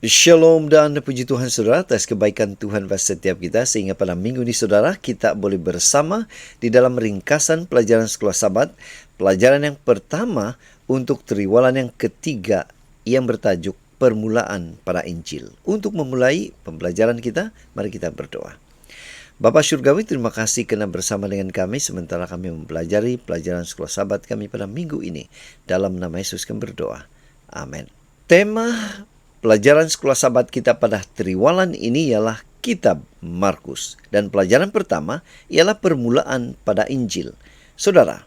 Shalom dan puji Tuhan saudara atas kebaikan Tuhan pada setiap kita, sehingga pada minggu ini saudara kita boleh bersama di dalam ringkasan pelajaran sekolah Sabat, pelajaran yang pertama untuk triwalan yang ketiga yang bertajuk permulaan pada Injil. Untuk memulai pembelajaran kita, mari kita berdoa. Bapa Surgawi, terima kasih kerana bersama dengan kami sementara kami mempelajari pelajaran sekolah Sabat kami pada minggu ini. Dalam nama Yesus kami berdoa. Amin. Tema pelajaran sekolah Sabat kita pada triwalan ini ialah kitab Markus. Dan pelajaran pertama ialah permulaan pada Injil. Saudara,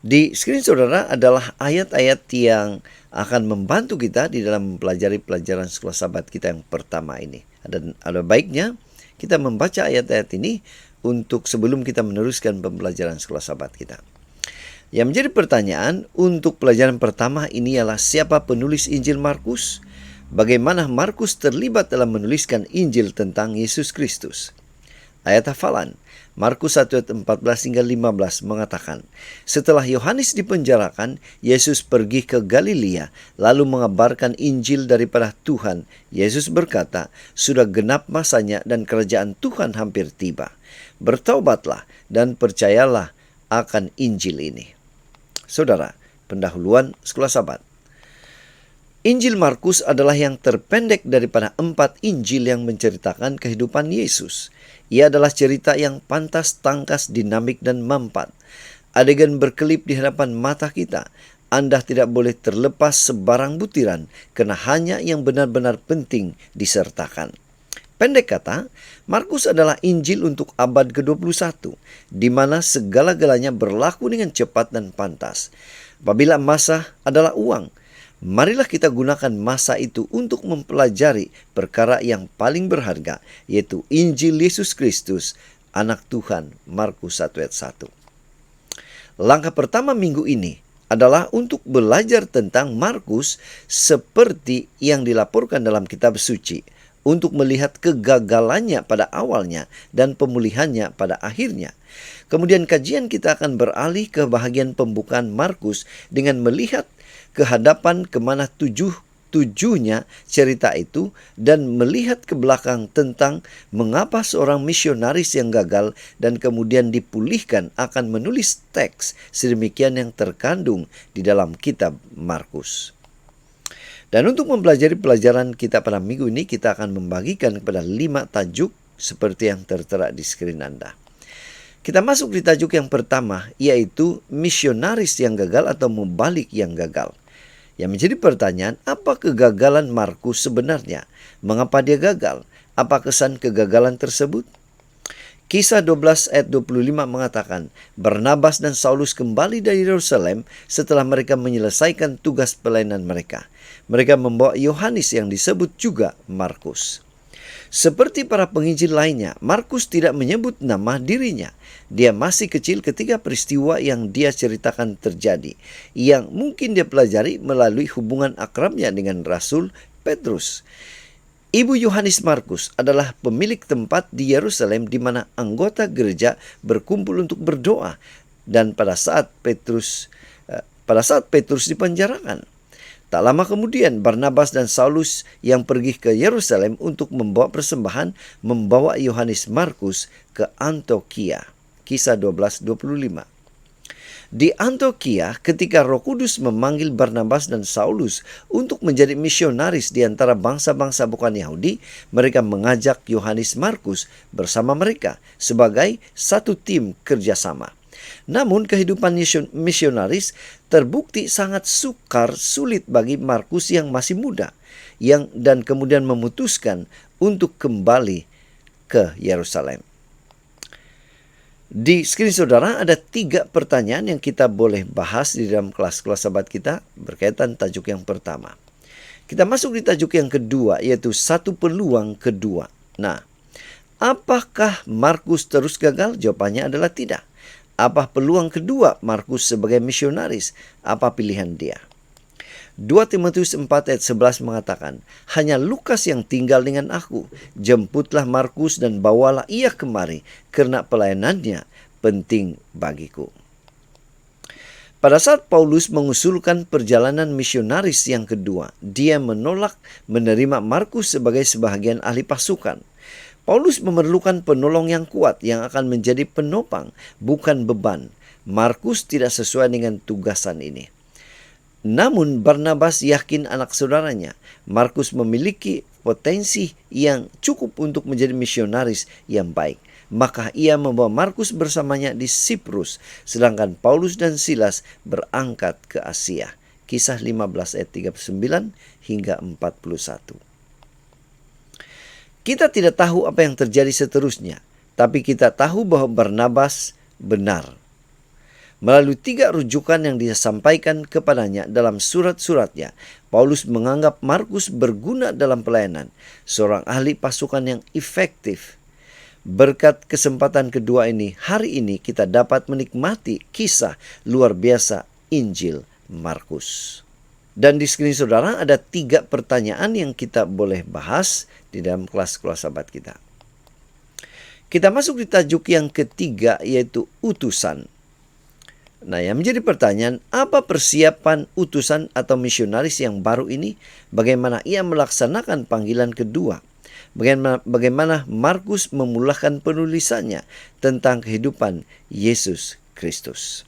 di skrin saudara adalah ayat-ayat yang akan membantu kita di dalam mempelajari pelajaran sekolah Sabat kita yang pertama ini. Ada baiknya kita membaca ayat-ayat ini untuk sebelum kita meneruskan pembelajaran sekolah Sabat kita. Yang menjadi pertanyaan untuk pelajaran pertama ini ialah siapa penulis Injil Markus? Bagaimana Markus terlibat dalam menuliskan Injil tentang Yesus Kristus? Ayat hafalan, Markus 1 ayat 14 hingga 15 mengatakan, setelah Yohanes dipenjarakan, Yesus pergi ke Galilea, lalu mengabarkan Injil daripada Tuhan. Yesus berkata, sudah genap masanya dan kerajaan Tuhan hampir tiba. Bertaubatlah dan percayalah akan Injil ini. Saudara, pendahuluan sekolah Sabat. Injil Markus adalah yang terpendek daripada 4 Injil yang menceritakan kehidupan Yesus. Ia adalah cerita yang pantas, tangkas, dinamik, dan mampat. Adegan berkelip di hadapan mata kita. Anda tidak boleh terlepas sebarang butiran, kerana hanya yang benar-benar penting disertakan. Pendek kata, Markus adalah Injil untuk abad ke-21, di mana segala-galanya berlaku dengan cepat dan pantas. Apabila masa adalah uang, marilah kita gunakan masa itu untuk mempelajari perkara yang paling berharga, yaitu Injil Yesus Kristus, Anak Tuhan, Markus 1 ayat 1. Langkah pertama minggu ini adalah untuk belajar tentang Markus seperti yang dilaporkan dalam kitab suci, untuk melihat kegagalannya pada awalnya dan pemulihannya pada akhirnya. Kemudian kajian kita akan beralih ke bahagian pembukaan Markus dengan melihat ke hadapan kemana tujuhnya cerita itu dan melihat ke belakang tentang mengapa seorang misionaris yang gagal dan kemudian dipulihkan akan menulis teks sedemikian yang terkandung di dalam kitab Markus. Dan untuk mempelajari pelajaran kita pada minggu ini, kita akan membagikan kepada 5 tajuk seperti yang tertera di skrin Anda. Kita masuk di tajuk yang pertama, yaitu misionaris yang gagal atau mubalik yang gagal. Yang menjadi pertanyaan, apa kegagalan Markus sebenarnya? Mengapa dia gagal? Apa kesan kegagalan tersebut? Kisah 12 ayat 25 mengatakan, Barnabas dan Saulus kembali dari Yerusalem setelah mereka menyelesaikan tugas pelayanan mereka. Mereka membawa Yohanes yang disebut juga Markus. Seperti para penginjil lainnya, Markus tidak menyebut nama dirinya. Dia masih kecil ketika peristiwa yang dia ceritakan terjadi, yang mungkin dia pelajari melalui hubungan akrabnya dengan Rasul Petrus. Ibu Yohanes Markus adalah pemilik tempat di Yerusalem di mana anggota gereja berkumpul untuk berdoa dan pada saat Petrus dipenjarakan. Tak lama kemudian Barnabas dan Saulus yang pergi ke Yerusalem untuk membawa persembahan membawa Yohanes Markus ke Antiokhia. Kisah 12:25. Di Antiokhia, ketika Roh Kudus memanggil Barnabas dan Saulus untuk menjadi misionaris di antara bangsa-bangsa bukan Yahudi, mereka mengajak Yohanes Markus bersama mereka sebagai satu tim kerjasama. Namun kehidupan misionaris terbukti sangat sulit bagi Markus yang masih muda, dan kemudian memutuskan untuk kembali ke Yerusalem. Di skrin saudara ada 3 pertanyaan yang kita boleh bahas di dalam kelas-kelas Sabat kita berkaitan tajuk yang pertama. Kita masuk di tajuk yang kedua, yaitu satu peluang kedua. Nah, apakah Markus terus gagal? Jawabannya adalah tidak. Apa peluang kedua Markus sebagai misionaris? Apa pilihan dia? 2 Timotius 4 ayat 11 mengatakan, hanya Lukas yang tinggal dengan aku. Jemputlah Markus dan bawalah ia kemari, kerana pelayanannya penting bagiku. Pada saat Paulus mengusulkan perjalanan misionaris yang kedua, dia menolak menerima Markus sebagai sebahagian ahli pasukan. Paulus memerlukan penolong yang kuat yang akan menjadi penopang, bukan beban. Markus tidak sesuai dengan tugasan ini. Namun Barnabas yakin anak saudaranya, Markus memiliki potensi yang cukup untuk menjadi misionaris yang baik. Maka ia membawa Markus bersamanya di Siprus, sedangkan Paulus dan Silas berangkat ke Asia. Kisah 15 ayat 39 hingga 41. Kita tidak tahu apa yang terjadi seterusnya, tapi kita tahu bahwa Barnabas benar. Melalui 3 rujukan yang disampaikan kepadanya dalam surat-suratnya, Paulus menganggap Markus berguna dalam pelayanan, seorang ahli pasukan yang efektif. Berkat kesempatan kedua ini, hari ini kita dapat menikmati kisah luar biasa Injil Markus. Dan di skrin saudara ada 3 pertanyaan yang kita boleh bahas di dalam kelas-kelas sahabat kita. Kita masuk di tajuk yang ketiga, yaitu utusan. Nah, yang menjadi pertanyaan, apa persiapan utusan atau misionaris yang baru ini? Bagaimana ia melaksanakan panggilan kedua? Bagaimana Markus memulakan penulisannya tentang kehidupan Yesus Kristus?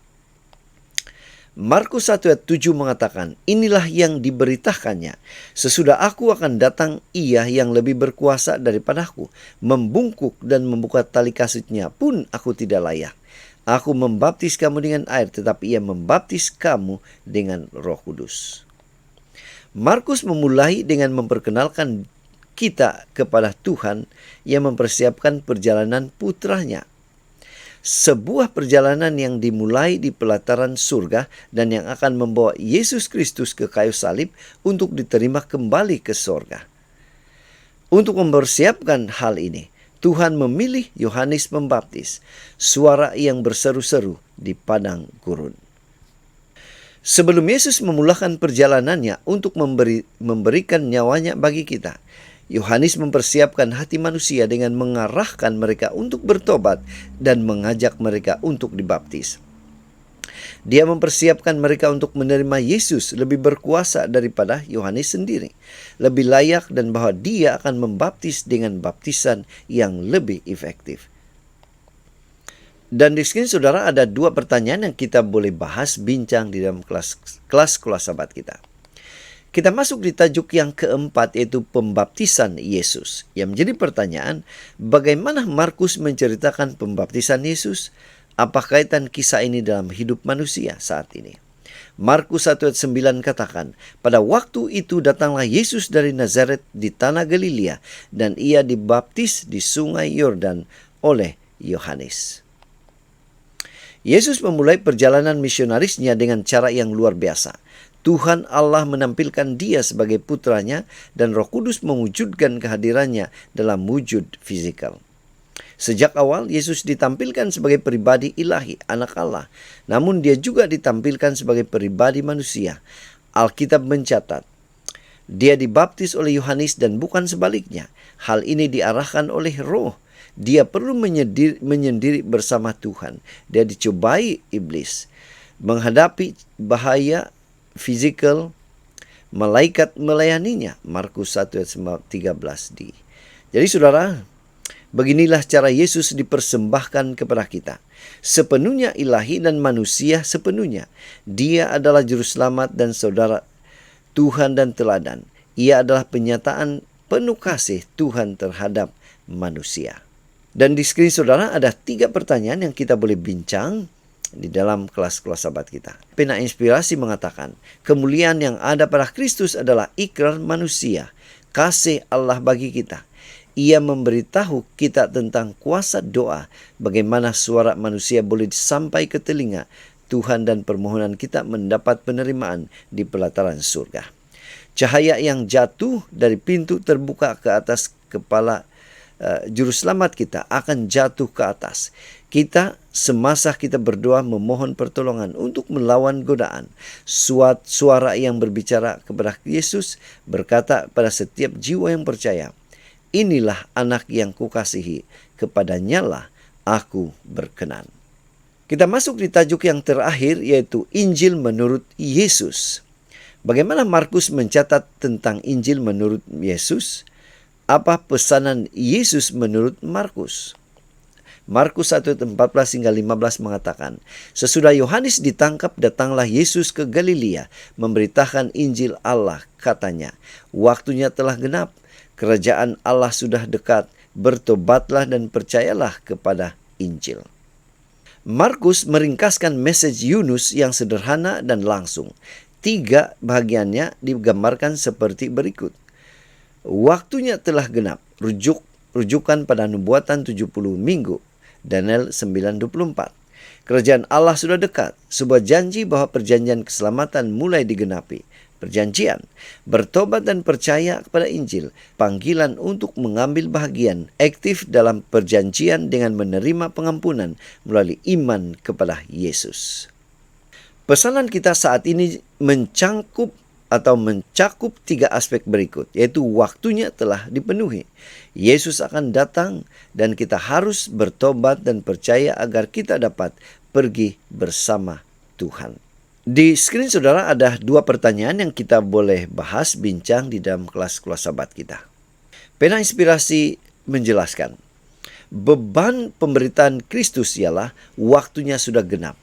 Markus 1 ayat 7 mengatakan, inilah yang diberitakannya. Sesudah aku akan datang, ia yang lebih berkuasa daripadaku. Membungkuk dan membuka tali kasutnya pun aku tidak layak. Aku membaptis kamu dengan air, tetapi ia membaptis kamu dengan Roh Kudus. Markus memulai dengan memperkenalkan kita kepada Tuhan yang mempersiapkan perjalanan putranya. Sebuah perjalanan yang dimulai di pelataran surga dan yang akan membawa Yesus Kristus ke kayu salib untuk diterima kembali ke surga. Untuk mempersiapkan hal ini, Tuhan memilih Yohanes Pembaptis, suara yang berseru-seru di padang gurun. Sebelum Yesus memulakan perjalanannya untuk memberikan nyawanya bagi kita, Yohanes mempersiapkan hati manusia dengan mengarahkan mereka untuk bertobat dan mengajak mereka untuk dibaptis. Dia mempersiapkan mereka untuk menerima Yesus lebih berkuasa daripada Yohanes sendiri, lebih layak, dan bahwa dia akan membaptis dengan baptisan yang lebih efektif. Dan di sini saudara ada 2 pertanyaan yang kita boleh bahas bincang di dalam kelas sahabat kita. Kita masuk di tajuk yang keempat, yaitu pembaptisan Yesus. Yang menjadi pertanyaan, bagaimana Markus menceritakan pembaptisan Yesus? Apa kaitan kisah ini dalam hidup manusia saat ini? Markus 1 ayat 9 katakan, pada waktu itu datanglah Yesus dari Nazaret di tanah Galilea, dan ia dibaptis di sungai Yordan oleh Yohanes. Yesus memulai perjalanan misionarisnya dengan cara yang luar biasa. Tuhan Allah menampilkan dia sebagai putranya dan Roh Kudus mewujudkan kehadirannya dalam wujud fisikal. Sejak awal, Yesus ditampilkan sebagai pribadi ilahi, anak Allah. Namun dia juga ditampilkan sebagai pribadi manusia. Alkitab mencatat, dia dibaptis oleh Yohanes dan bukan sebaliknya. Hal ini diarahkan oleh Roh. Dia perlu menyendiri bersama Tuhan. Dia dicobai iblis. Menghadapi bahaya fisikal, malaikat melayaninya. Markus 1 ayat 13d. Jadi saudara, beginilah cara Yesus dipersembahkan kepada kita. Sepenuhnya ilahi dan manusia sepenuhnya. Dia adalah juru selamat dan saudara Tuhan dan teladan. Ia adalah penyataan penuh kasih Tuhan terhadap manusia. Dan di skrin saudara ada 3 pertanyaan yang kita boleh bincang di dalam kelas-kelas sahabat kita. Pena Inspirasi mengatakan, kemuliaan yang ada pada Kristus adalah ikrar manusia, kasih Allah bagi kita. Ia memberitahu kita tentang kuasa doa, bagaimana suara manusia boleh sampai ke telinga Tuhan dan permohonan kita mendapat penerimaan di pelataran surga. Cahaya yang jatuh dari pintu terbuka ke atas kepala Juru Selamat kita akan jatuh ke atas. Kita semasa kita berdoa memohon pertolongan untuk melawan godaan. Suara yang berbicara kepada Yesus berkata pada setiap jiwa yang percaya, inilah anak yang kukasihi, kepadanyalah aku berkenan. Kita masuk di tajuk yang terakhir, yaitu Injil menurut Yesus. Bagaimana Markus mencatat tentang Injil menurut Yesus? Apa pesanan Yesus menurut Markus? Markus 1 ayat 14 hingga 15 mengatakan, sesudah Yohanes ditangkap, datanglah Yesus ke Galilea, memberitakan Injil Allah. Katanya, waktunya telah genap, kerajaan Allah sudah dekat, bertobatlah dan percayalah kepada Injil. Markus meringkaskan message Yunus yang sederhana dan langsung. 3 bagiannya digambarkan seperti berikut. Waktunya telah genap, rujukan pada nubuatan 70 minggu, Daniel 9:24. Kerajaan Allah sudah dekat, sebuah janji bahwa perjanjian keselamatan mulai digenapi. Perjanjian, bertobat dan percaya kepada Injil, panggilan untuk mengambil bagian aktif dalam perjanjian dengan menerima pengampunan melalui iman kepada Yesus. Pesanan kita saat ini mencakup 3 aspek berikut, yaitu waktunya telah dipenuhi. Yesus akan datang dan kita harus bertobat dan percaya agar kita dapat pergi bersama Tuhan. Di skrin saudara ada 2 pertanyaan yang kita boleh bahas, bincang di dalam kelas-kelas sahabat kita. Pena Inspirasi menjelaskan, beban pemberitaan Kristus ialah waktunya sudah genap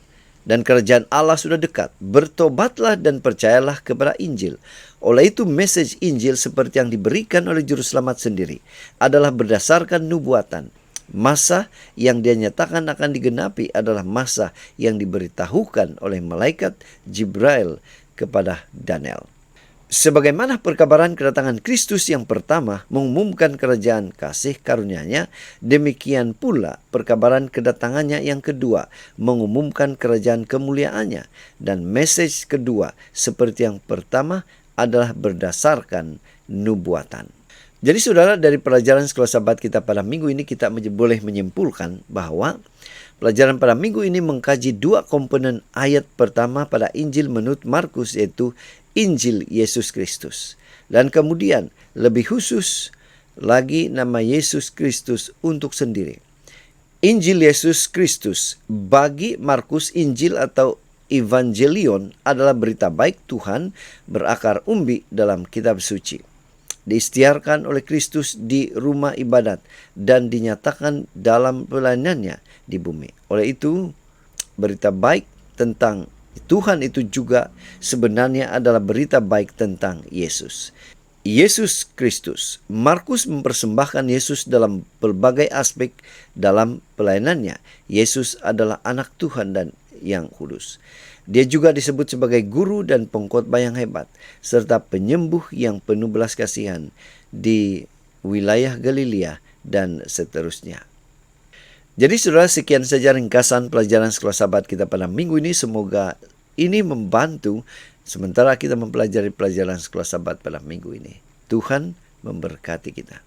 dan kerajaan Allah sudah dekat. Bertobatlah dan percayalah kepada Injil. Oleh itu, message Injil seperti yang diberikan oleh Juru Selamat sendiri adalah berdasarkan nubuatan. Masa yang dia nyatakan akan digenapi adalah masa yang diberitahukan oleh malaikat Jibril kepada Daniel. Sebagaimana perkabaran kedatangan Kristus yang pertama mengumumkan kerajaan kasih karunia-Nya, demikian pula perkabaran kedatangannya yang kedua mengumumkan kerajaan kemuliaan-Nya. Dan message kedua seperti yang pertama adalah berdasarkan nubuatan. Jadi saudara, dari pelajaran sekolah sahabat kita pada minggu ini kita boleh menyimpulkan bahwa pelajaran pada minggu ini mengkaji 2 komponen ayat pertama pada Injil menurut Markus, yaitu Injil Yesus Kristus. Dan kemudian lebih khusus lagi nama Yesus Kristus untuk sendiri. Injil Yesus Kristus bagi Markus, Injil atau Evangelion adalah berita baik Tuhan berakar umbi dalam kitab suci. Diistiarkan oleh Kristus di rumah ibadat dan dinyatakan dalam pelayanannya di bumi. Oleh itu, berita baik tentang Tuhan itu juga sebenarnya adalah berita baik tentang Yesus. Yesus Kristus. Markus mempersembahkan Yesus dalam berbagai aspek dalam pelayanannya. Yesus adalah anak Tuhan dan yang kudus. Dia juga disebut sebagai guru dan pengkhotbah yang hebat, serta penyembuh yang penuh belas kasihan di wilayah Galilea dan seterusnya. Jadi saudara, sekian saja ringkasan pelajaran sekolah sahabat kita pada minggu ini. Semoga ini membantu sementara kita mempelajari pelajaran sekolah sahabat pada minggu ini. Tuhan memberkati kita.